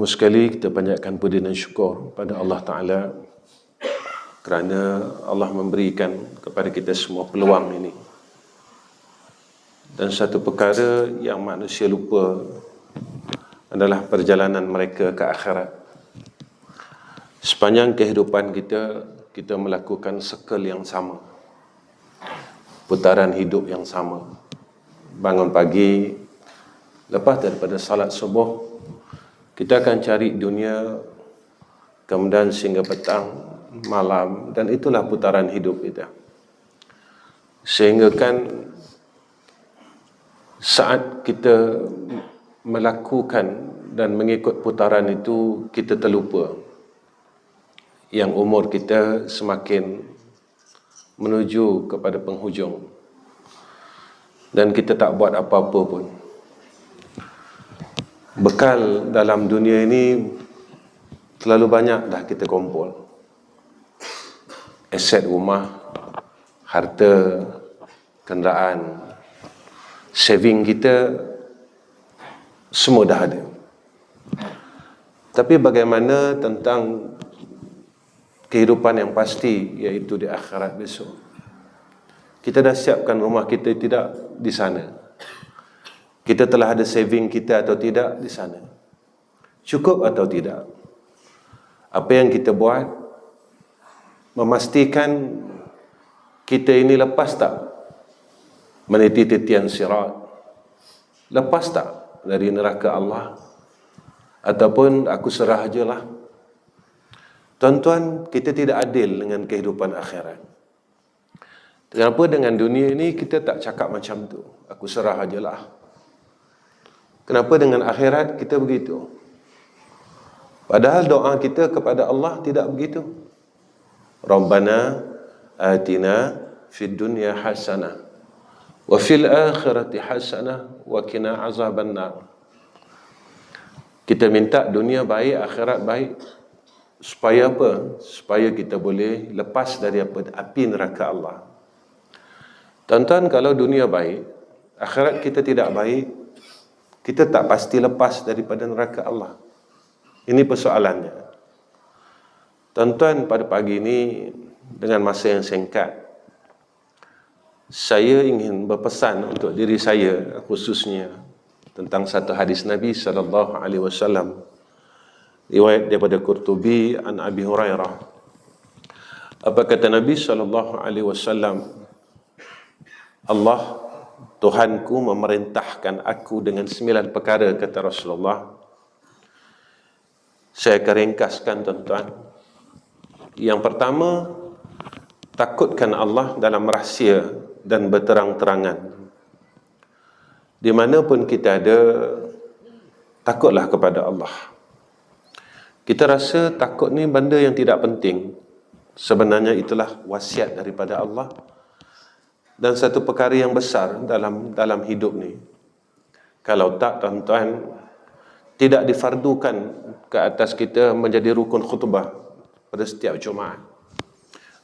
Pertama sekali kita panjatkan puji dan syukur pada Allah Ta'ala kerana Allah memberikan kepada kita semua peluang ini. Dan satu perkara yang manusia lupa adalah perjalanan mereka ke akhirat. Sepanjang kehidupan kita, kita melakukan circle yang sama, putaran hidup yang sama. Bangun pagi, lepas daripada salat subuh, kita akan cari dunia, kemudian sehingga petang, malam, dan itulah putaran hidup kita. Sehingga kan saat kita melakukan dan mengikut putaran itu, kita terlupa yang umur kita semakin menuju kepada penghujung dan kita tak buat apa-apa pun. Bekal dalam dunia ini terlalu banyak dah kita kumpul. Aset rumah, harta, kenderaan, saving kita, semua dah ada. Tapi bagaimana tentang kehidupan yang pasti, iaitu di akhirat besok? Kita dah siapkan rumah kita tidak di sana? Kita telah ada saving kita atau tidak di sana? Cukup atau tidak? Apa yang kita buat memastikan kita ini lepas tak meniti titian sirat? Lepas tak dari neraka Allah? Ataupun aku serah ajalah? Tuan-tuan, kita tidak adil dengan kehidupan akhirat. Kenapa dengan dunia ini kita tak cakap macam tu? Aku serah ajalah. Kenapa dengan akhirat kita begitu? Padahal doa kita kepada Allah tidak begitu. Rabbana atina fid dunya hasanah wa fil akhirati hasanah wa qina azabannar. Kita minta dunia baik, akhirat baik. Supaya apa? Supaya kita boleh lepas dari api neraka Allah. Tuan-tuan, kalau dunia baik, akhirat kita tidak baik, kita tak pasti lepas daripada neraka Allah. Ini persoalannya. Tuan-tuan, pada pagi ini dengan masa yang singkat, saya ingin berpesan untuk diri saya khususnya tentang satu hadis Nabi SAW, riwayat daripada Qurtubi an Abi Hurairah. Apa kata Nabi SAW? Allah, Tuhanku memerintahkan aku dengan 9 perkara, kata Rasulullah. Saya akan ringkaskan, tuan-tuan. Yang pertama, takutkan Allah dalam rahsia dan berterang-terangan. Di mana pun kita ada, takutlah kepada Allah. Kita rasa takut ni benda yang tidak penting. Sebenarnya itulah wasiat daripada Allah. Dan satu perkara yang besar dalam hidup ni. Kalau tak, tuan-tuan, tidak difardukan ke atas kita menjadi rukun khutbah pada setiap Jumaat.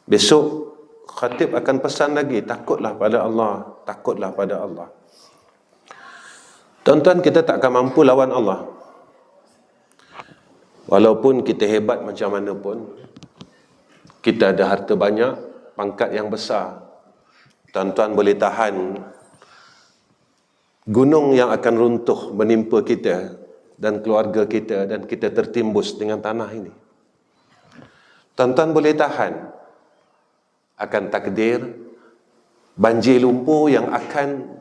Besok khatib akan pesan lagi, takutlah pada Allah, takutlah pada Allah. Tuan-tuan, kita tak akan mampu lawan Allah. Walaupun kita hebat macam mana pun, kita ada harta banyak, pangkat yang besar, tuan-tuan boleh tahan gunung yang akan runtuh menimpa kita dan keluarga kita, dan kita tertimbus dengan tanah ini? Tuan-tuan boleh tahan akan takdir banjir lumpur yang akan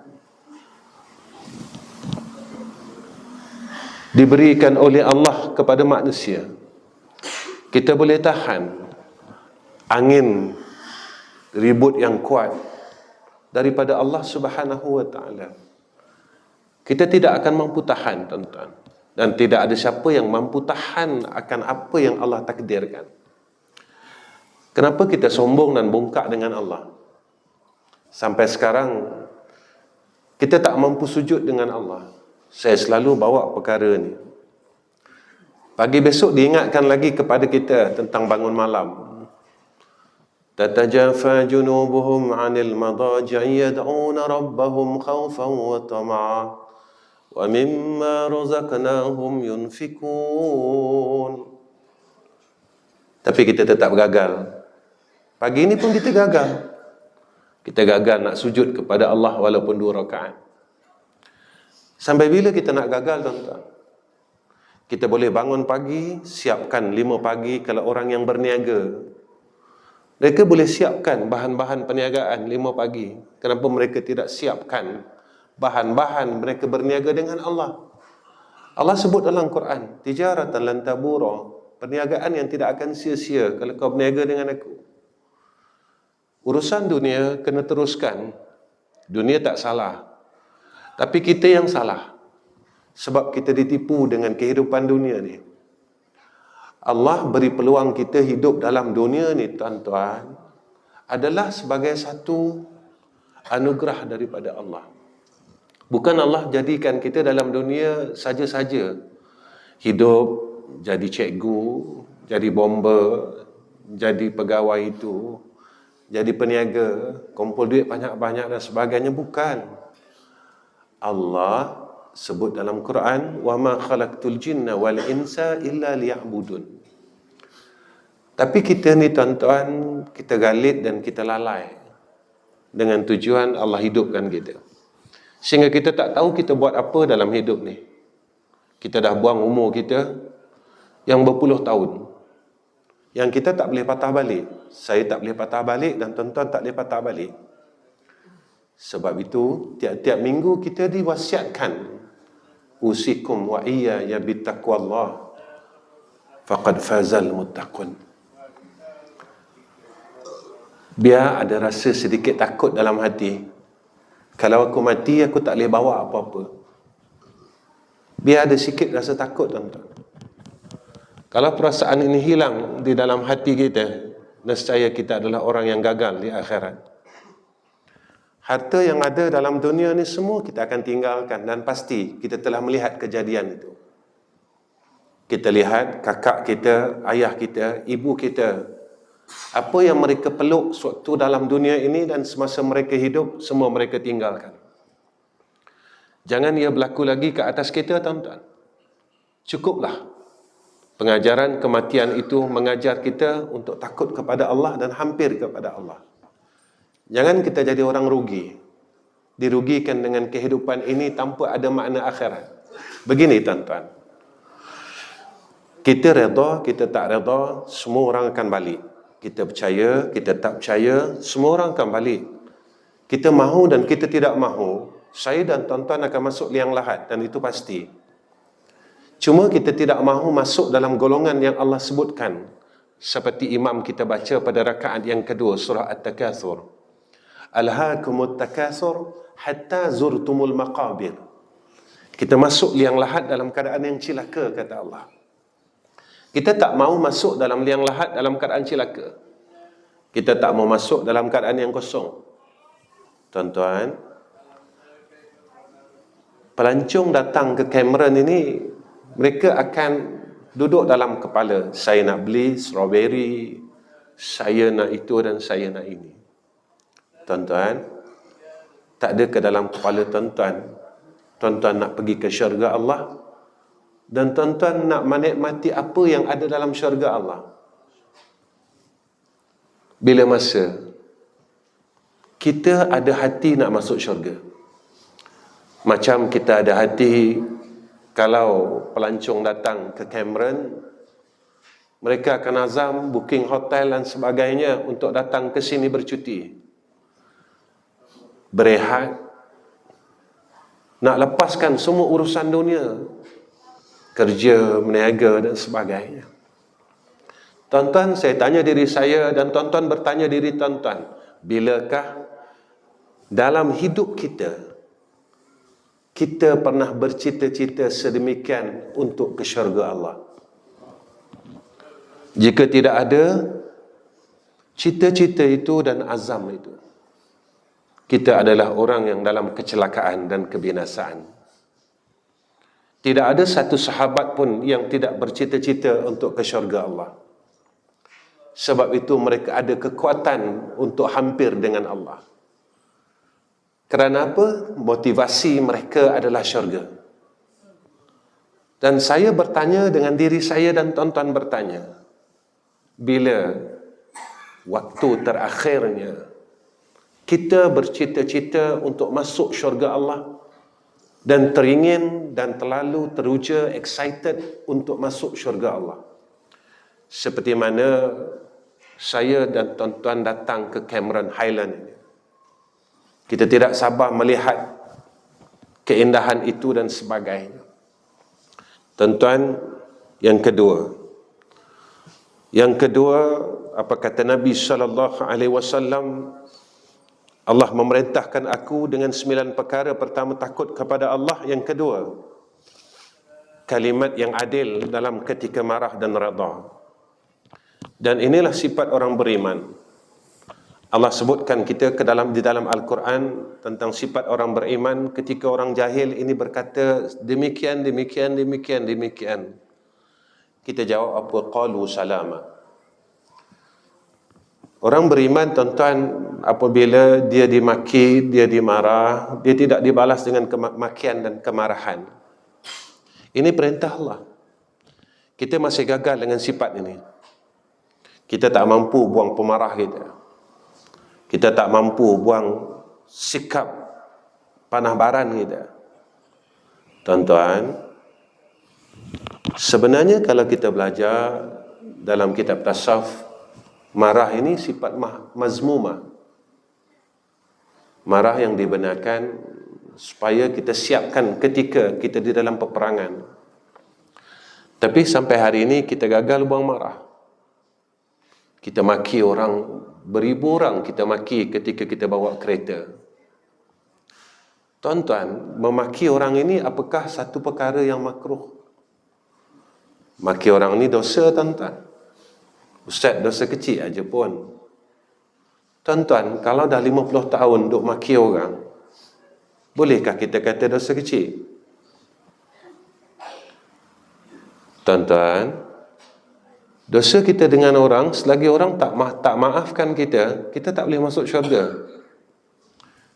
diberikan oleh Allah kepada manusia? Kita boleh tahan angin ribut yang kuat daripada Allah Subhanahu wa ta'ala. Kita tidak akan mampu tahan, tuan-tuan. Dan tidak ada siapa yang mampu tahan akan apa yang Allah takdirkan. Kenapa kita sombong dan bongkak dengan Allah? Sampai sekarang kita tak mampu sujud dengan Allah. Saya selalu bawa perkara ni. Pagi besok diingatkan lagi kepada kita tentang bangun malam. تتجافى جنوبهم عن المضاجع يدعون ربهم خوفا وطمعا wa mimma razaqnahum yunfikun. Tapi kita tetap gagal. Pagi ini pun kita gagal. Kita gagal nak sujud kepada Allah walaupun 2 rakaat. Sampai bila kita nak gagal, tuan-tuan? Kita boleh bangun pagi, siapkan 5 pagi kalau orang yang berniaga. Mereka boleh siapkan bahan-bahan perniagaan 5 pagi. Kenapa mereka tidak siapkan bahan-bahan mereka berniaga dengan Allah? Allah sebut dalam Quran, tijaratan lan tabura, perniagaan yang tidak akan sia-sia kalau kau berniaga dengan aku. Urusan dunia kena teruskan. Dunia tak salah, tapi kita yang salah. Sebab kita ditipu dengan kehidupan dunia ni. Allah beri peluang kita hidup dalam dunia ni, tuan-tuan, adalah sebagai satu anugerah daripada Allah. Bukan Allah jadikan kita dalam dunia saja-saja hidup jadi cikgu, jadi bomber, jadi pegawai itu, jadi peniaga, kumpul duit banyak-banyak dan sebagainya. Bukan. Allah sebut dalam Quran, wa ma khalaqtul jinna wal insa illa liya'budun. Tapi kita ni, tuan-tuan, kita galit dan kita lalai dengan tujuan Allah hidupkan kita, sehingga kita tak tahu kita buat apa dalam hidup ni. Kita dah buang umur kita yang berpuluh tahun, yang kita tak boleh patah balik. Saya tak boleh patah balik dan tuan-tuan tak boleh patah balik. Sebab itu tiap-tiap minggu kita diwasiatkan, usikum wa iyaya bittaqwallah faqad fazal muttaqun. Biar ada rasa sedikit takut dalam hati. Kalau aku mati, aku tak boleh bawa apa-apa. Biar ada sikit rasa takut, tuan-tuan. Kalau perasaan ini hilang di dalam hati kita, nescaya kita adalah orang yang gagal di akhirat. Harta yang ada dalam dunia ni semua kita akan tinggalkan, dan pasti kita telah melihat kejadian itu. Kita lihat kakak kita, ayah kita, ibu kita, apa yang mereka peluk sewaktu dalam dunia ini dan semasa mereka hidup, semua mereka tinggalkan. Jangan ia berlaku lagi ke atas kita, tuan-tuan. Cukuplah pengajaran kematian itu mengajar kita untuk takut kepada Allah dan hampir kepada Allah. Jangan kita jadi orang rugi, dirugikan dengan kehidupan ini tanpa ada makna akhirat. Begini, tuan-tuan, kita redha, kita tak redha, semua orang akan balik. Kita percaya, kita tak percaya, semua orang akan balik. Kita mahu dan kita tidak mahu, saya dan tuan-tuan akan masuk liang lahat, dan itu pasti. Cuma kita tidak mahu masuk dalam golongan yang Allah sebutkan, seperti imam kita baca pada rakaat yang kedua surah At-Takatsur. Alhaakumut takatsur hatta zurtumul maqabir. Kita masuk liang lahat dalam keadaan yang cilaka, kata Allah. Kita tak mahu masuk dalam liang lahat dalam keadaan cilaka. Kita tak mahu masuk dalam keadaan yang kosong. Tuan-tuan, pelancong datang ke Cameron ini, mereka akan duduk dalam kepala, saya nak beli strawberry, saya nak itu dan saya nak ini. Tuan-tuan, tak ada ke dalam kepala tuan-tuan, tuan-tuan nak pergi ke syurga Allah, dan tuan-tuan nak menikmati apa yang ada dalam syurga Allah. Bila masa kita ada hati nak masuk syurga, macam kita ada hati kalau pelancong datang ke Cameron, mereka akan azam booking hotel dan sebagainya untuk datang ke sini bercuti, berehat, nak lepaskan semua urusan dunia, kerja, meniaga dan sebagainya. Tuan-tuan, saya tanya diri saya dan tuan-tuan bertanya diri tuan-tuan, bilakah dalam hidup kita pernah bercita-cita sedemikian untuk ke syurga Allah? Jika tidak ada cita-cita itu dan azam itu, kita adalah orang yang dalam kecelakaan dan kebinasaan. Tidak ada satu sahabat pun yang tidak bercita-cita untuk ke syurga Allah. Sebab itu mereka ada kekuatan untuk hampir dengan Allah. Kerana apa? Motivasi mereka adalah syurga. Dan saya bertanya dengan diri saya dan tuan-tuan bertanya, bila waktu terakhirnya kita bercita-cita untuk masuk syurga Allah dan teringin dan terlalu teruja excited untuk masuk syurga Allah. Seperti mana saya dan tuan-tuan datang ke Cameron Highland ini. Kita tidak sabar melihat keindahan itu dan sebagainya. Tuan-tuan, yang kedua, apa kata Nabi SAW? Allah memerintahkan aku dengan 9 perkara. Pertama, takut kepada Allah. Yang kedua, kalimat yang adil dalam ketika marah dan redha. Dan inilah sifat orang beriman. Allah sebutkan kita di dalam Al-Quran tentang sifat orang beriman. Ketika orang jahil ini berkata demikian, demikian, demikian, demikian, kita jawab apa? Qalu salama. Orang beriman, tuan-tuan, apabila dia dimaki, dia dimarah, dia tidak dibalas dengan kemakian dan kemarahan. Ini perintah Allah. Kita masih gagal dengan sifat ini. Kita tak mampu buang pemarah kita. Kita tak mampu buang sikap panah baran kita. Tuan-tuan, sebenarnya kalau kita belajar dalam kitab tasawuf, marah ini sifat mazmumah. Marah yang dibenarkan supaya kita siapkan ketika kita di dalam peperangan. Tapi sampai hari ini kita gagal buang marah. Kita maki orang, beribu orang kita maki ketika kita bawa kereta. Tuan-tuan, memaki orang ini apakah satu perkara yang makruh? Maki orang ini dosa, tuan-tuan. Ustaz, dosa kecil aja pun. Tuan-tuan, kalau dah 50 tahun duk maki orang, bolehkah kita kata dosa kecil? Tuan-tuan, dosa kita dengan orang, selagi orang tak maafkan kita, kita tak boleh masuk syurga.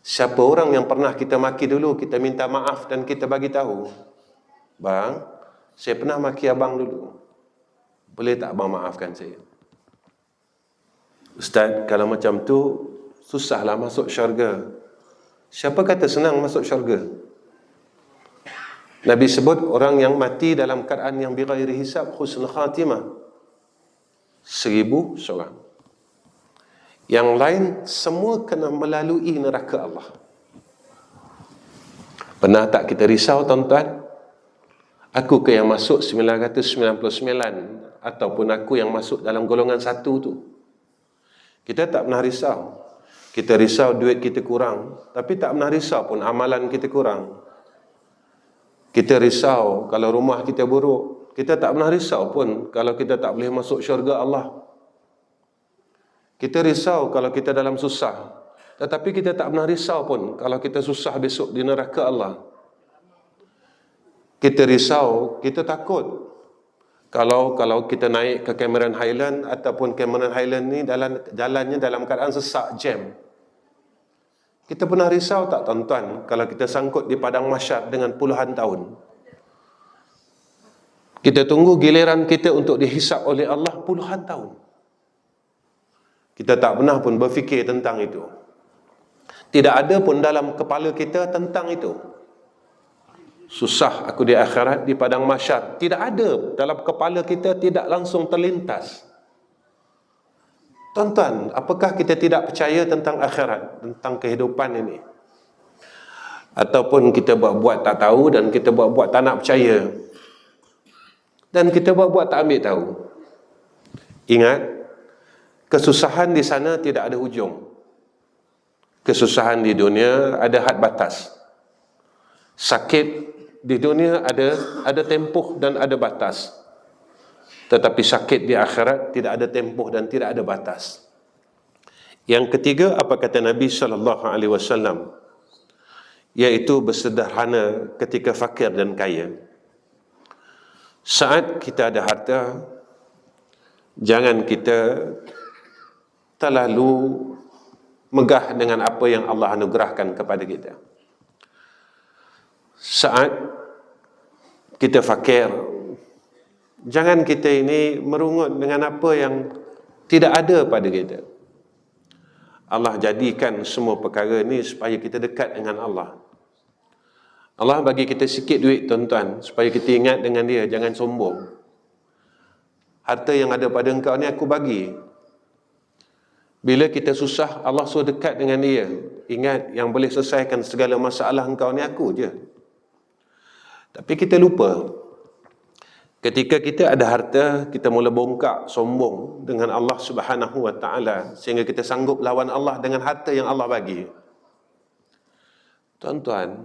Siapa orang yang pernah kita maki dulu, kita minta maaf dan kita bagi tahu, bang, saya pernah maki abang dulu, boleh tak abang maafkan saya? Ustaz, kalau macam tu susahlah masuk syurga. Siapa kata senang masuk syurga? Nabi sebut orang yang mati dalam keadaan yang bighairi hisab, husnul khatimah, 1000 seorang. Yang lain semua kena melalui neraka Allah. Pernah tak kita risau, tuan-tuan? Aku ke yang masuk 999 ataupun aku yang masuk dalam golongan 1 tu? Kita tak pernah risau. Kita risau duit kita kurang, tapi tak pernah risau pun amalan kita kurang. Kita risau kalau rumah kita buruk. Kita tak pernah risau pun kalau kita tak boleh masuk syurga Allah. Kita risau kalau kita dalam susah, tetapi kita tak pernah risau pun kalau kita susah besok di neraka Allah. Kita risau, kita takut kalau kita naik ke Cameron Highland, ataupun Cameron Highland ni jalannya dalam keadaan sesak, jam. Kita pernah risau tak, tuan-tuan, kalau kita sangkut di padang mahsyar dengan puluhan tahun? Kita tunggu giliran kita untuk dihisap oleh Allah puluhan tahun. Kita tak pernah pun berfikir tentang itu. Tidak ada pun dalam kepala kita tentang itu. Susah aku di akhirat, di padang mahsyar. Tidak ada dalam kepala kita, tidak langsung terlintas. Tuan-tuan, apakah kita tidak percaya tentang akhirat, tentang kehidupan ini? Ataupun kita buat-buat tak tahu dan kita buat-buat tak nak percaya? Dan kita buat-buat tak ambil tahu. Ingat, kesusahan di sana tidak ada hujung. Kesusahan di dunia ada had batas. Sakit di dunia ada tempoh dan ada batas. Tetapi sakit di akhirat tidak ada tempoh dan tidak ada batas. Yang ketiga, apa kata Nabi SAW? Iaitu bersederhana ketika fakir dan kaya. Saat kita ada harta, jangan kita terlalu megah dengan apa yang Allah anugerahkan kepada kita. Saat kita fakir. Jangan kita ini merungut dengan apa yang tidak ada pada kita. Allah jadikan semua perkara ini supaya kita dekat dengan Allah. Allah bagi kita sikit duit, tuan-tuan, supaya kita ingat dengan dia, jangan sombong. Harta yang ada pada engkau ni aku bagi. Bila kita susah, Allah suruh dekat dengan dia. Ingat, yang boleh selesaikan segala masalah engkau ni aku je. Tapi kita lupa. Ketika kita ada harta, kita mula bongkak, sombong dengan Allah Subhanahu wa ta'ala, sehingga kita sanggup lawan Allah dengan harta yang Allah bagi. Tuan-tuan,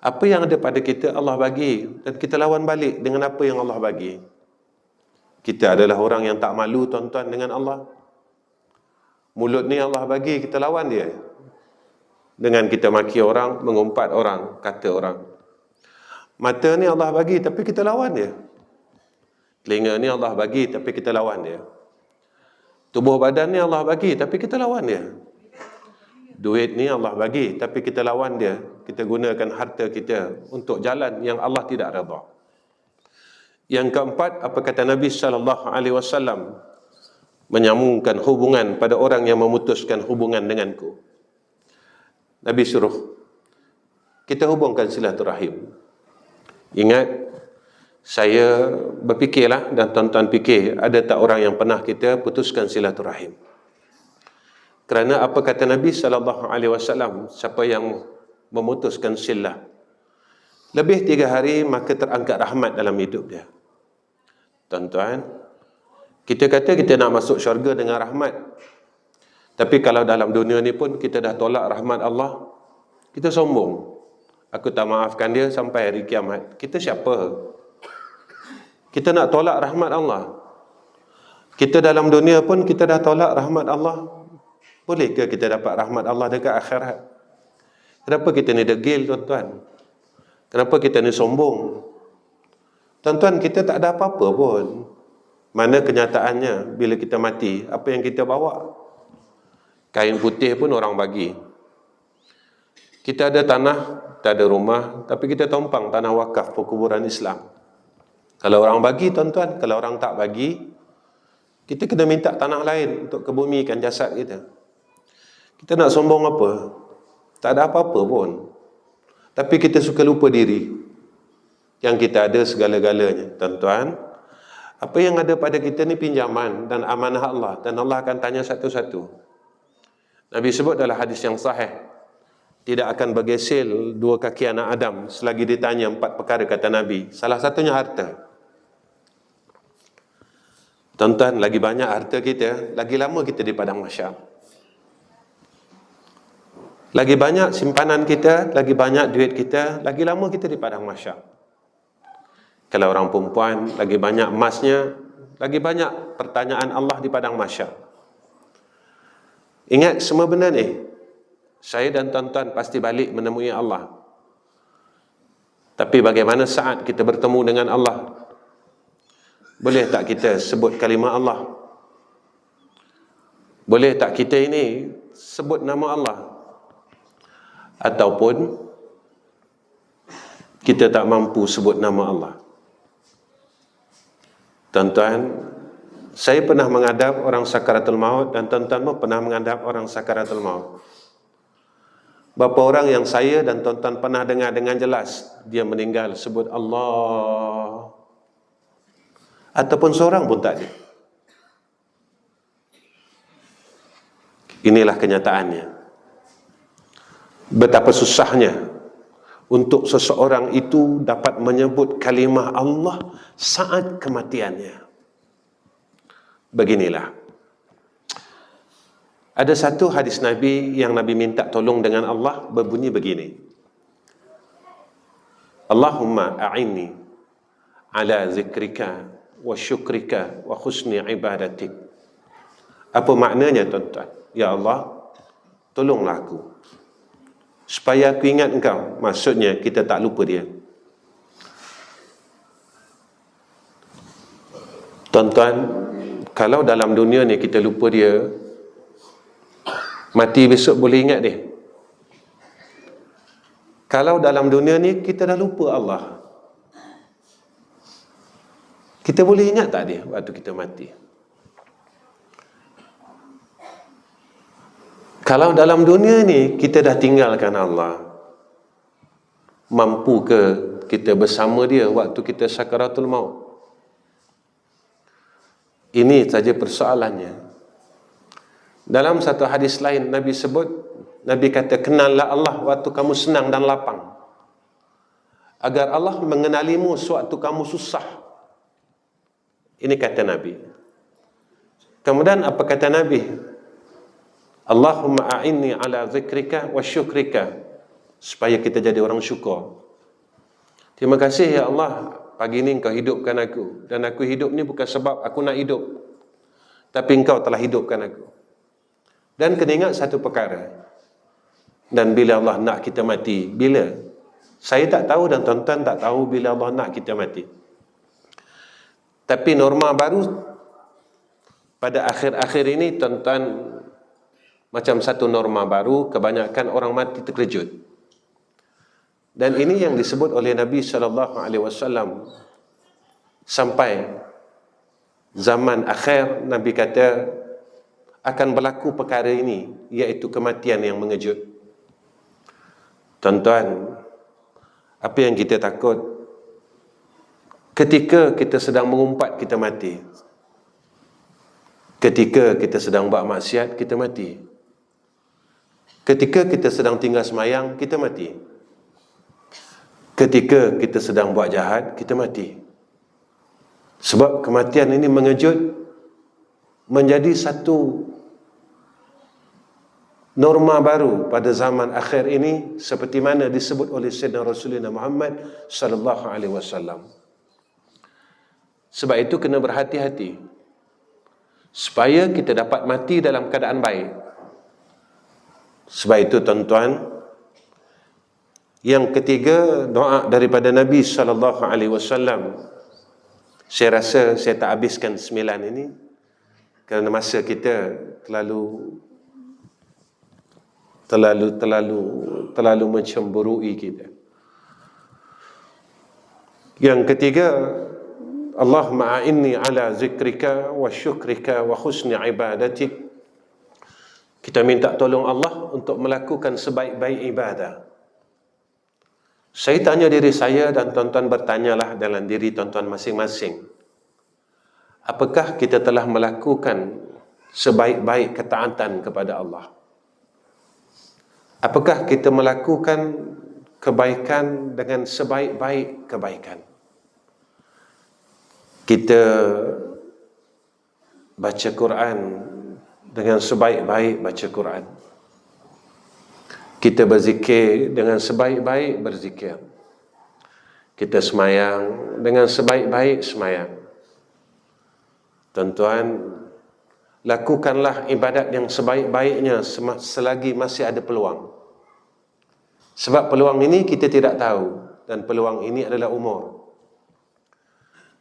apa yang ada pada kita Allah bagi, dan kita lawan balik dengan apa yang Allah bagi. Kita adalah orang yang tak malu, tuan-tuan, dengan Allah. Mulut ni Allah bagi, kita lawan dia dengan kita maki orang, mengumpat orang, kata orang. Mata ni Allah bagi, tapi kita lawan dia. Telinga ni Allah bagi, tapi kita lawan dia. Tubuh badan ni Allah bagi, tapi kita lawan dia. Duit ni Allah bagi, tapi kita lawan dia. Kita gunakan harta kita untuk jalan yang Allah tidak redha. Yang keempat, apa kata Nabi SAW? Menyambungkan hubungan pada orang yang memutuskan hubungan denganku. Nabi suruh kita hubungkan silaturahim. Ingat, saya berfikirlah, dan tuan-tuan fikir, ada tak orang yang pernah kita putuskan silaturahim? Kerana apa kata Nabi SAW, siapa yang memutuskan silah lebih 3 hari, maka terangkat rahmat dalam hidup dia. Tuan-tuan, kita kata kita nak masuk syurga dengan rahmat, tapi kalau dalam dunia ni pun kita dah tolak rahmat Allah, kita sombong. Aku tak maafkan dia sampai hari kiamat. Kita siapa? Kita nak tolak rahmat Allah. Kita dalam dunia pun kita dah tolak rahmat Allah. Bolehkah kita dapat rahmat Allah dekat akhirat? Kenapa kita ni degil, tuan-tuan? Kenapa kita ni sombong? Tuan-tuan, kita tak ada apa-apa pun. Mana kenyataannya bila kita mati, apa yang kita bawa? Kain putih pun orang bagi. Kita ada tanah, tak ada rumah, tapi kita tumpang tanah wakaf perkuburan Islam. Kalau orang bagi, tuan-tuan, kalau orang tak bagi, kita kena minta tanah lain untuk kebumikan jasad kita. Kita nak sombong apa? Tak ada apa-apa pun. Tapi kita suka lupa diri. Yang kita ada segala-galanya. Tuan-tuan, apa yang ada pada kita ni pinjaman dan amanah Allah, dan Allah akan tanya satu-satu. Nabi sebut dalam hadis yang sahih, tidak akan bergesel 2 kaki anak Adam selagi ditanya 4 perkara, kata Nabi. Salah satunya harta. Tuan-tuan, lagi banyak harta kita, lagi lama kita di padang mahsyar. Lagi banyak simpanan kita, lagi banyak duit kita, lagi lama kita di padang mahsyar. Kalau orang perempuan, lagi banyak emasnya, lagi banyak pertanyaan Allah di padang mahsyar. Ingat semua benda ni, saya dan tuan-tuan pasti balik menemui Allah. Tapi bagaimana saat kita bertemu dengan Allah? Boleh tak kita sebut kalimah Allah? Boleh tak kita ini sebut nama Allah? Ataupun kita tak mampu sebut nama Allah? Tuan-tuan, saya pernah menghadap orang sakaratul maut, dan tuan-tuan pun pernah menghadap orang sakaratul maut. Berapa orang yang saya dan tuan-tuan pernah dengar dengan jelas dia meninggal sebut Allah? Ataupun seorang pun tak ada. Inilah kenyataannya. Betapa susahnya untuk seseorang itu dapat menyebut kalimah Allah saat kematiannya. Beginilah. Ada satu hadis Nabi yang Nabi minta tolong dengan Allah, berbunyi begini. Allahumma a'inni ala zikrika wa syukrika wa husni ibadatik. Apa maknanya, tuan-tuan? Ya Allah, tolonglah aku supaya aku ingat engkau. Maksudnya kita tak lupa dia. Tuan-tuan, kalau dalam dunia ni kita lupa dia, mati besok boleh ingat dia. Kalau dalam dunia ni kita dah lupa Allah, Kita boleh ingat tak dia waktu kita mati? Kalau dalam dunia ni kita dah tinggalkan Allah, mampu ke kita bersama dia waktu kita sakaratul maut? Ini saja persoalannya. Dalam satu hadis lain Nabi sebut, Nabi kata, kenallah Allah waktu kamu senang dan lapang, agar Allah mengenalimu sewaktu kamu susah. Ini kata Nabi. Kemudian apa kata Nabi? Allahumma a'inni ala zikrika wa syukrika, supaya kita jadi orang syukur. Terima kasih ya Allah, pagi ni Engkau hidupkan aku, dan aku hidup ni bukan sebab aku nak hidup, tapi Engkau telah hidupkan aku. Dan kena ingat satu perkara, dan bila Allah nak kita mati, bila? Saya tak tahu dan tuan-tuan tak tahu bila Allah nak kita mati. Tapi norma baru pada akhir-akhir ini, tuan-tuan, macam satu norma baru, kebanyakan orang mati terkejut. Dan ini yang disebut oleh Nabi SAW. Sampai zaman akhir, Nabi kata akan berlaku perkara ini, iaitu kematian yang mengejut. Tuan-tuan, apa yang kita takut ketika kita sedang mengumpat, kita mati. Ketika kita sedang buat maksiat, kita mati. Ketika kita sedang tinggal semayang, kita mati. Ketika kita sedang buat jahat, kita mati. Sebab kematian ini mengejut, menjadi satu norma baru pada zaman akhir ini, seperti mana disebut oleh Sayyidina Rasulullah Muhammad sallallahu alaihi wasallam. Sebab itu kena berhati-hati supaya kita dapat mati dalam keadaan baik. Sebab itu tuan-tuan, yang ketiga, doa daripada Nabi sallallahu alaihi wasallam. Saya rasa saya tak habiskan 9 ini kerana masa kita terlalu mencemburui kita. Yang ketiga, Allahumma a'inni ala zikrika wa syukrika wa husni ibadatik. Kita minta tolong Allah untuk melakukan sebaik-baik ibadah. Saya tanya diri saya, dan tuan-tuan bertanyalah dalam diri tuan-tuan masing-masing. Apakah kita telah melakukan sebaik-baik ketaatan kepada Allah? Apakah kita melakukan kebaikan dengan sebaik-baik kebaikan? Kita baca Quran dengan sebaik-baik baca Quran. Kita berzikir dengan sebaik-baik berzikir. Kita semayang dengan sebaik-baik semayang. Tuan-tuan, lakukanlah ibadat yang sebaik-baiknya selagi masih ada peluang. Sebab peluang ini kita tidak tahu, dan peluang ini adalah umur.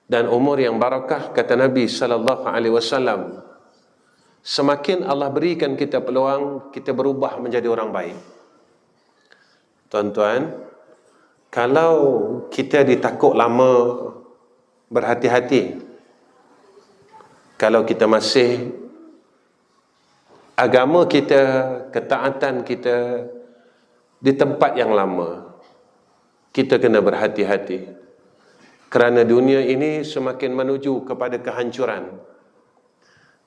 Dan umur yang barakah, kata Nabi SAW, semakin Allah berikan kita peluang, kita berubah menjadi orang baik. Tuan-tuan, kalau kita ditakut lama, berhati-hati. Kalau kita masih, agama kita, ketaatan kita di tempat yang lama, kita kena berhati-hati. Kerana dunia ini semakin menuju kepada kehancuran.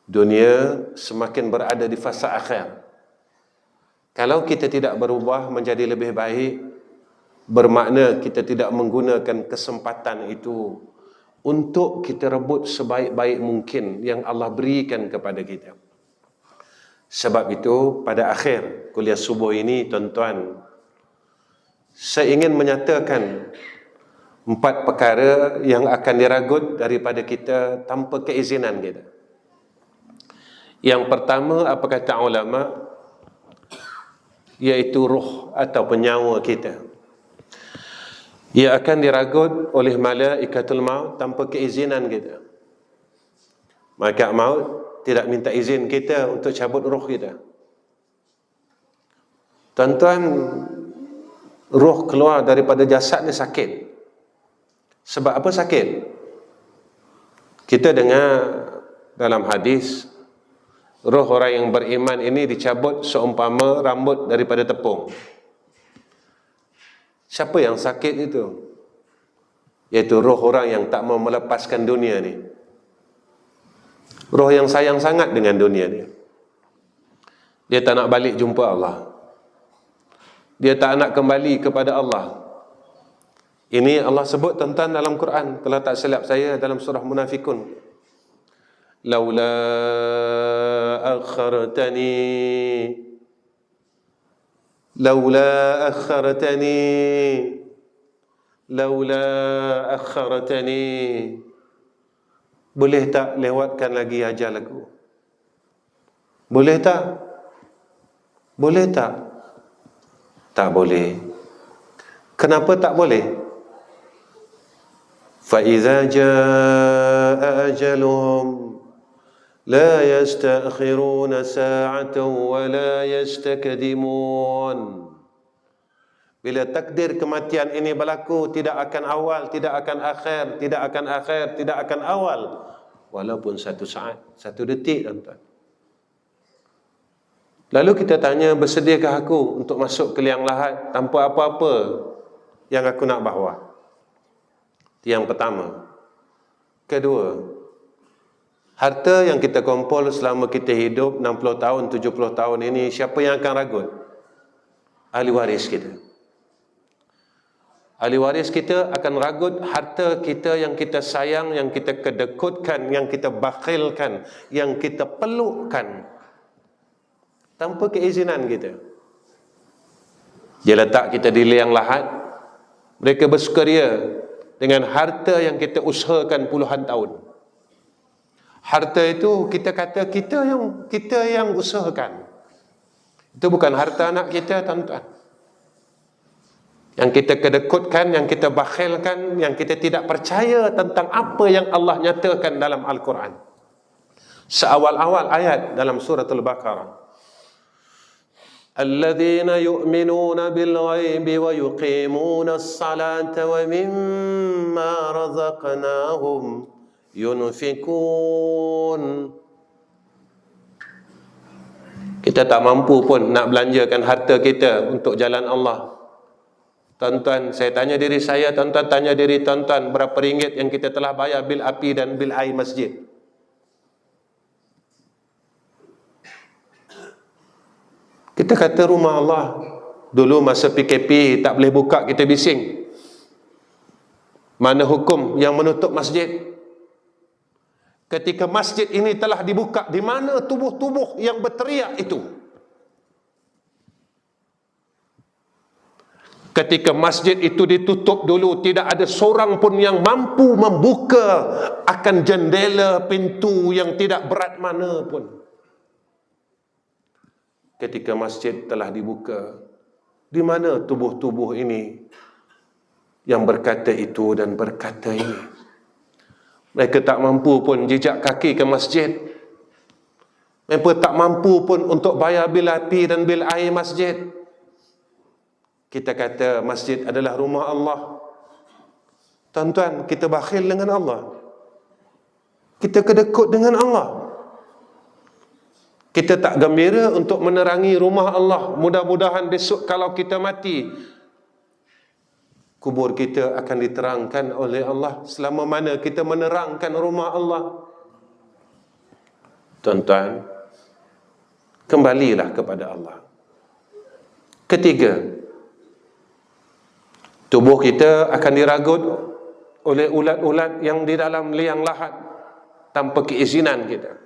Dunia semakin berada di fasa akhir. Kalau kita tidak berubah menjadi lebih baik, bermakna kita tidak menggunakan kesempatan itu untuk kita rebut sebaik-baik mungkin yang Allah berikan kepada kita. Sebab itu, pada akhir kuliah subuh ini, tuan-tuan, saya ingin menyatakan 4 perkara yang akan diragut daripada kita tanpa keizinan kita. Yang pertama, apa kata ulama, iaitu ruh atau penyawa kita. Ia akan diragut oleh malaikatul maut tanpa keizinan kita. Malaikat maut tidak minta izin kita untuk cabut roh kita. Tuan-tuan, roh keluar daripada jasad ni sakit. Sebab apa sakit? Kita dengar dalam hadis, roh orang yang beriman ini dicabut seumpama rambut daripada tepung. Siapa yang sakit itu? Iaitu roh orang yang tak mau melepaskan dunia ni. Roh yang sayang sangat dengan dunia ni. Dia tak nak balik jumpa Allah. Dia tak nak kembali kepada Allah. Ini Allah sebut tentang dalam Quran, kalau tak silap saya dalam surah Munafikun. Laula akhartani boleh tak lewatkan lagi ajal aku? Boleh tak? Boleh tak? Tak boleh. Kenapa tak boleh? فَإِذَا جَاءَ أَجَلُهُمْ لَا يَسْتَأْخِرُونَ سَاعَةً وَلَا يَسْتَقْدِمُونَ. Bila takdir kematian ini berlaku, tidak akan awal, tidak akan akhir, tidak akan akhir, tidak akan awal, walaupun satu saat, satu detik, tuan-tuan. Lalu kita tanya, bersediakah aku untuk masuk ke liang lahat tanpa apa-apa yang aku nak bawa? Yang pertama. Kedua, harta yang kita kumpul selama kita hidup 60 tahun, 70 tahun ini, siapa yang akan ragut? Ahli waris kita. Ahli waris kita akan ragut harta kita yang kita sayang, yang kita kedekutkan, yang kita bakhilkan, yang kita pelukkan tanpa keizinan kita. Dia letak kita di liang lahat, mereka bersukaria dengan harta yang kita usahakan puluhan tahun. Harta itu kita kata kita yang usahakan. Itu bukan harta anak kita, tuan-tuan. Yang kita kedekutkan, yang kita bakhilkan, yang kita tidak percaya tentang apa yang Allah nyatakan dalam Al-Quran. Seawal-awal ayat dalam surah Al-Baqarah. الذين يؤمنون بالغيب ويقيمون الصلاة ومما رزقناهم ينفقون. Kita tak mampu pun nak belanjakan harta kita untuk jalan Allah. Tuan-tuan, saya tanya diri saya, tuan-tuan tanya diri tuan-tuan, berapa ringgit yang kita telah bayar bil api dan bil air masjid? Kita kata rumah Allah, dulu masa PKP tak boleh buka, kita bising. Mana hukum yang menutup masjid? Ketika masjid ini telah dibuka, di mana tubuh-tubuh yang berteriak itu? Ketika masjid itu ditutup dulu, tidak ada seorang pun yang mampu membuka akan jendela pintu yang tidak berat mana pun. Ketika masjid telah dibuka, di mana tubuh-tubuh ini yang berkata itu dan berkata ini? Mereka tak mampu pun jejak kaki ke masjid. Mereka tak mampu pun untuk bayar bil api dan bil air masjid. Kita kata masjid adalah rumah Allah. Tuan-tuan, kita bakhil dengan Allah. Kita kedekut dengan Allah. Kita tak gembira untuk menerangi rumah Allah. Mudah-mudahan besok kalau kita mati, kubur kita akan diterangkan oleh Allah. Selama mana kita menerangkan rumah Allah? Tuan-tuan, kembalilah kepada Allah. Ketiga, tubuh kita akan diragut oleh ulat-ulat yang di dalam liang lahat tanpa keizinan kita.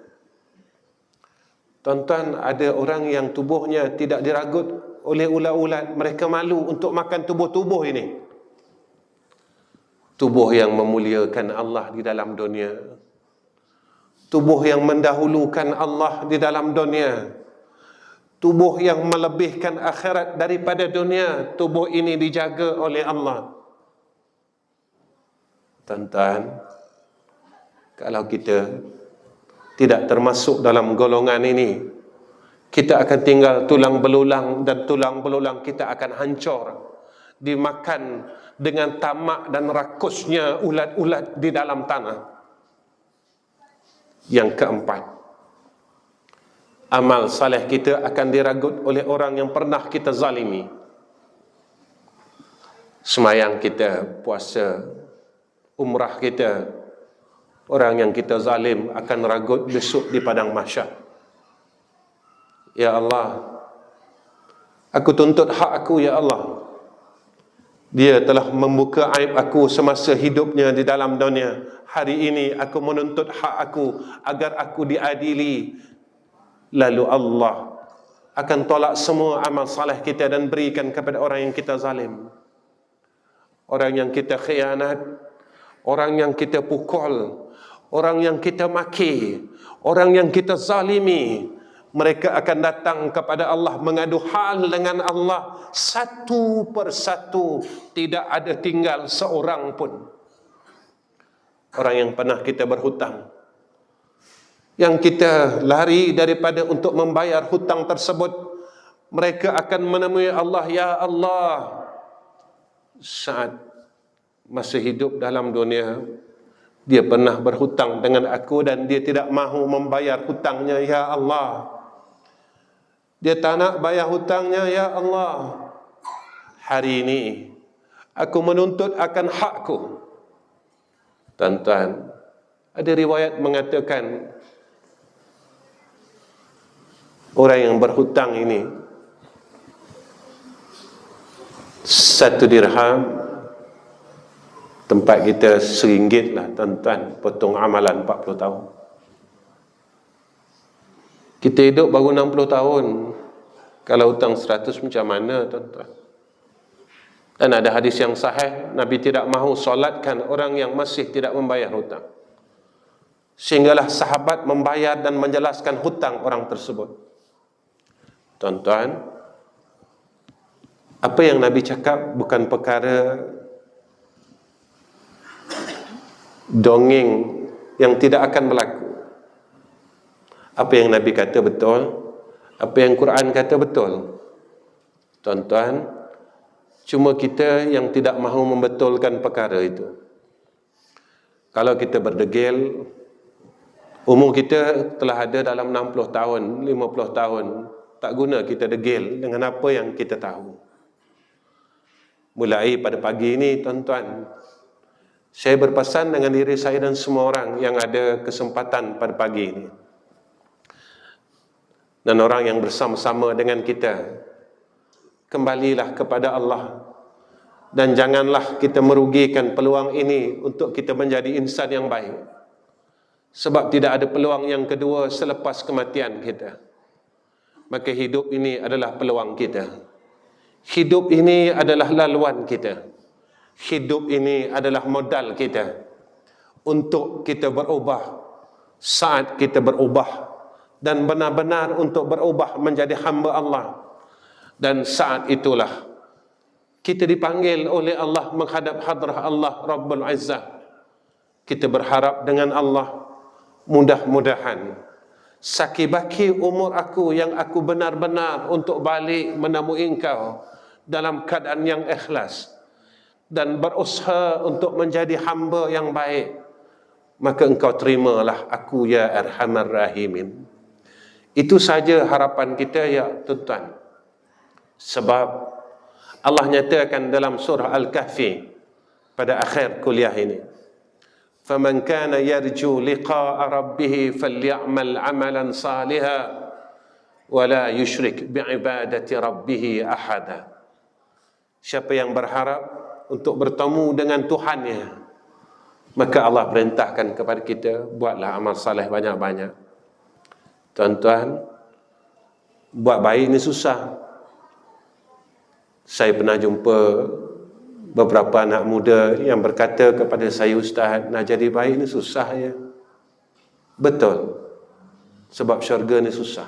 Tuan-tuan, ada orang yang tubuhnya tidak diragut oleh ulat-ulat, mereka malu untuk makan tubuh-tubuh ini. Tubuh yang memuliakan Allah di dalam dunia, tubuh yang mendahulukan Allah di dalam dunia, tubuh yang melebihkan akhirat daripada dunia, tubuh ini dijaga oleh Allah. Tuan-tuan, kalau kita tidak termasuk dalam golongan ini, kita akan tinggal tulang belulang, dan tulang belulang kita akan hancur, dimakan dengan tamak dan rakusnya ulat-ulat di dalam tanah. Yang keempat, amal saleh kita akan diragut oleh orang yang pernah kita zalimi. Semayang kita, puasa, umrah kita, orang yang kita zalim akan ragut besok di padang mahsyar. Ya Allah, aku tuntut hak aku, ya Allah. Dia telah membuka aib aku semasa hidupnya di dalam dunia. Hari ini aku menuntut hak aku agar aku diadili. Lalu Allah akan tolak semua amal saleh kita dan berikan kepada orang yang kita zalim, orang yang kita khianat, orang yang kita pukul, orang yang kita maki, orang yang kita zalimi. Mereka akan datang kepada Allah mengadu hal dengan Allah satu persatu, tidak ada tinggal seorang pun. Orang yang pernah kita berhutang, yang kita lari daripada untuk membayar hutang tersebut, mereka akan menemui Allah. Ya Allah, saat masih hidup dalam dunia, dia pernah berhutang dengan aku dan dia tidak mahu membayar hutangnya. Ya Allah, dia tak nak bayar hutangnya. Ya Allah, hari ini aku menuntut akan hakku. Tuan-tuan, ada riwayat mengatakan orang yang berhutang ini 1 dirham, tempat kita RM1 lah tuan-tuan, potong amalan 40 tahun. Kita hidup baru 60 tahun. Kalau hutang 100 macam mana tuan-tuan? Dan ada hadis yang sahih, Nabi tidak mahu solatkan orang yang masih tidak membayar hutang, sehinggalah sahabat membayar dan menjelaskan hutang orang tersebut. Tuan-tuan, apa yang Nabi cakap bukan perkara dongeng yang tidak akan berlaku. Apa yang Nabi kata betul, apa yang Quran kata betul. Tuan-tuan, cuma kita yang tidak mahu membetulkan perkara itu. Kalau kita berdegil, umur kita telah ada dalam 60 tahun, 50 tahun, tak guna kita degil dengan apa yang kita tahu. Mulai pada pagi ini, tuan-tuan, saya berpesan dengan diri saya dan semua orang yang ada kesempatan pada pagi ini, dan orang yang bersama-sama dengan kita, kembalilah kepada Allah dan janganlah kita merugikan peluang ini untuk kita menjadi insan yang baik. Sebab tidak ada peluang yang kedua selepas kematian kita. Maka hidup ini adalah peluang kita. Hidup ini adalah laluan kita. Hidup ini adalah modal kita untuk kita berubah. Saat kita berubah dan benar-benar untuk berubah menjadi hamba Allah, dan saat itulah kita dipanggil oleh Allah menghadap hadrah Allah Rabbul Izzah. Kita berharap dengan Allah, mudah-mudahan sakibaki umur aku yang aku benar-benar untuk balik menemui engkau dalam keadaan yang ikhlas dan berusaha untuk menjadi hamba yang baik, maka engkau terimalah aku ya Arhamar Rahimin. Itu saja harapan kita ya tuan-tuan. Sebab Allah nyatakan dalam surah Al-Kahfi pada akhir kuliah ini, "Faman kana yarju liqa'a rabbih falyamal 'amalan salihan wa la yusyrik bi'ibadati rabbih ahada." Siapa yang berharap untuk bertemu dengan Tuhannya, maka Allah perintahkan kepada kita, buatlah amal saleh banyak-banyak. Tuan-tuan, buat baik ni susah. Saya pernah jumpa beberapa anak muda yang berkata kepada saya, "Ustaz, nak jadi baik ni susah ya." Betul. Sebab syurga ni susah.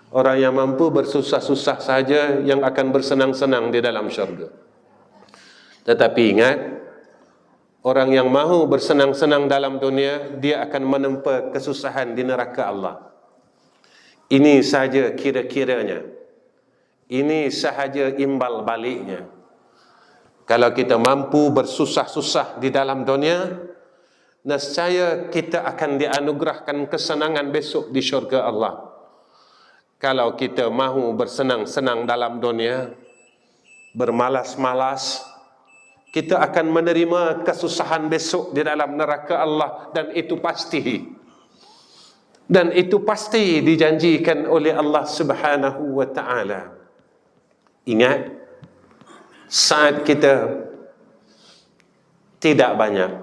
Orang yang mampu bersusah-susah saja yang akan bersenang-senang di dalam syurga. Tetapi ingat, orang yang mahu bersenang-senang dalam dunia, dia akan menempa kesusahan di neraka Allah. Ini saja kira-kiranya. Ini sahaja imbal baliknya. Kalau kita mampu bersusah-susah di dalam dunia, nescaya kita akan dianugerahkan kesenangan besok di syurga Allah. Kalau kita mahu bersenang-senang dalam dunia, bermalas-malas, kita akan menerima kesusahan besok di dalam neraka Allah, dan itu pasti. Dan itu pasti dijanjikan oleh Allah Subhanahu wa ta'ala. Ingat, saat kita tidak banyak,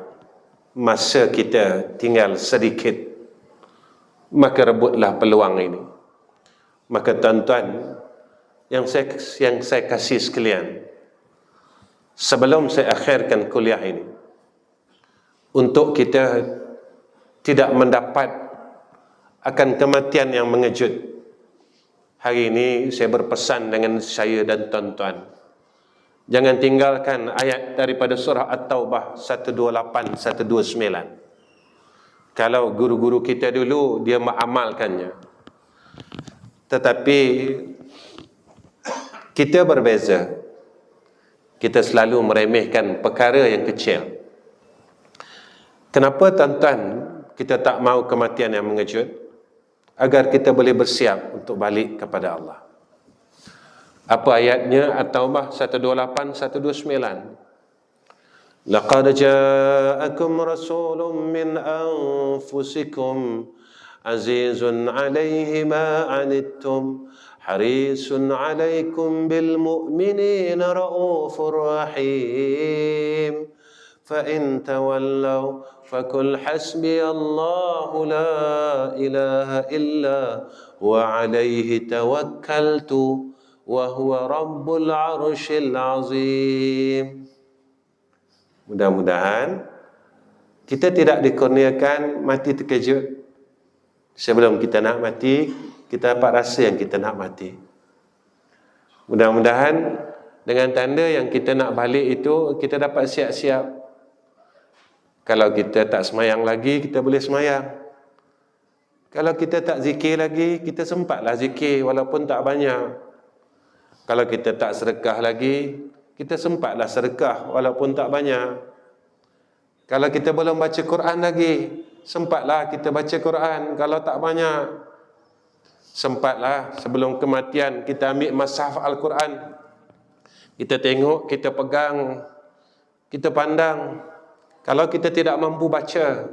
masa kita tinggal sedikit, maka rebutlah peluang ini. Maka tuan-tuan yang saya kasih sekalian, sebelum saya akhirkan kuliah ini, untuk kita tidak mendapat akan kematian yang mengejut, hari ini saya berpesan dengan saya dan tuan-tuan, jangan tinggalkan ayat daripada surah At-Taubah 128, 129. Kalau guru-guru kita dulu dia mengamalkannya, tetapi kita berbeza. Kita selalu meremehkan perkara yang kecil. Kenapa tuan-tuan kita tak mahu kematian yang mengejut? Agar kita boleh bersiap untuk balik kepada Allah. Apa ayatnya? At-Taubah 128, 129. Laqad ja'akum rasulun min anfusikum azizun 'alaihi ma 'anittum harisun 'alaikum bil mu'minina raufur rahim fa in tawallaw fakul hasbiyallahu la ilaha illa wa 'alaihi tawakkaltu wa huwa rabbul 'arsyil 'azim. Mudah-mudahan kita tidak dikurniakan mati terkejut. Sebelum kita nak mati, kita dapat rasa yang kita nak mati. Mudah-mudahan dengan tanda yang kita nak balik itu, kita dapat siap-siap. Kalau kita tak semayang lagi, kita boleh semayang. Kalau kita tak zikir lagi, kita sempatlah zikir walaupun tak banyak. Kalau kita tak sedekah lagi, kita sempatlah sedekah walaupun tak banyak. Kalau kita belum baca Quran lagi, sempatlah kita baca Quran kalau tak banyak. Sempatlah sebelum kematian kita ambil mushaf Al-Quran. Kita tengok, kita pegang, kita pandang. Kalau kita tidak mampu baca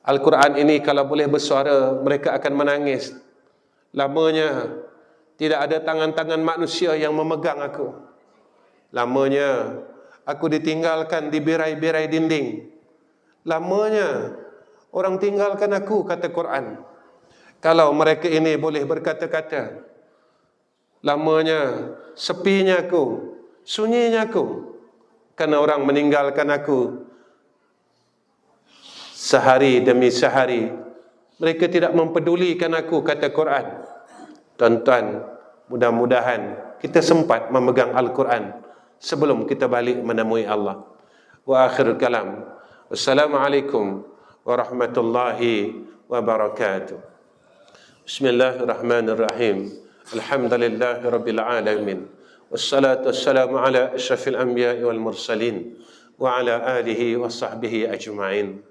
Al-Quran ini, kalau boleh bersuara, mereka akan menangis. Lamanya tidak ada tangan-tangan manusia yang memegang aku. Lamanya aku ditinggalkan di birai-birai dinding. Lamanya orang tinggalkan aku, kata Quran. Kalau mereka ini boleh berkata-kata, lamanya sepinya aku, sunyinya aku, kerana orang meninggalkan aku sehari demi sehari. Mereka tidak mempedulikan aku, kata Quran. Tuan-tuan, mudah-mudahan kita sempat memegang Al-Quran sebelum kita balik menemui Allah. Wa akhirul kalam, wassalamualaikum warahmatullahi wabarakatuh. Bismillahirrahmanirrahim. Alhamdulillahi rabbil alamin. Wassalatu wassalamu ala asyrafil anbiya'i wal mursalin wa ala alihi wa sahbihi ajma'in.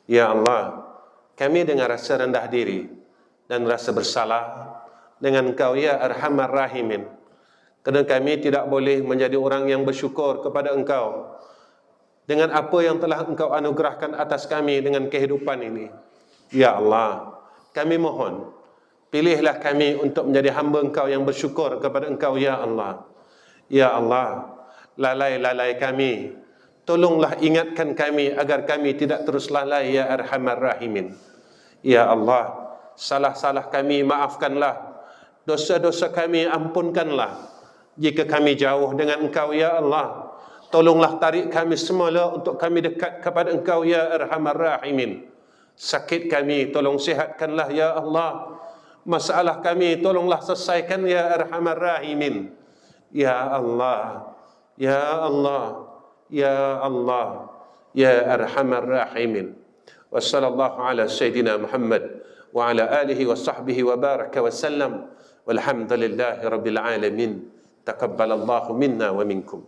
Ya Allah, kami dengan rasa rendah diri dan rasa bersalah dengan Engkau ya Arhamar Rahimin, kerana kami tidak boleh menjadi orang yang bersyukur kepada Engkau dengan apa yang telah Engkau anugerahkan atas kami dengan kehidupan ini. Ya Allah, kami mohon, pilihlah kami untuk menjadi hamba Engkau yang bersyukur kepada Engkau, ya Allah. Ya Allah, lalai-lalai kami, tolonglah ingatkan kami agar kami tidak terus lalai, ya Arhamar Rahimin. Ya Allah, salah-salah kami maafkanlah, dosa-dosa kami ampunkanlah. Jika kami jauh dengan Engkau, ya Allah, tolonglah tarik kami semula untuk kami dekat kepada Engkau, ya Arhamar Rahimin. Sakit kami tolong sihatkanlah, ya Allah. Masalah kami tolonglah selesaikan, ya Arhamar Rahimin. Ya Allah, ya Allah, ya Allah, ya Arhamar Rahimin. Wa sallallahu ala Sayyidina Muhammad wa ala alihi wa sahbihi wa baraka wa sallam. Walhamdulillahi rabbil alamin. Taqabbalallahu minna wa minkum.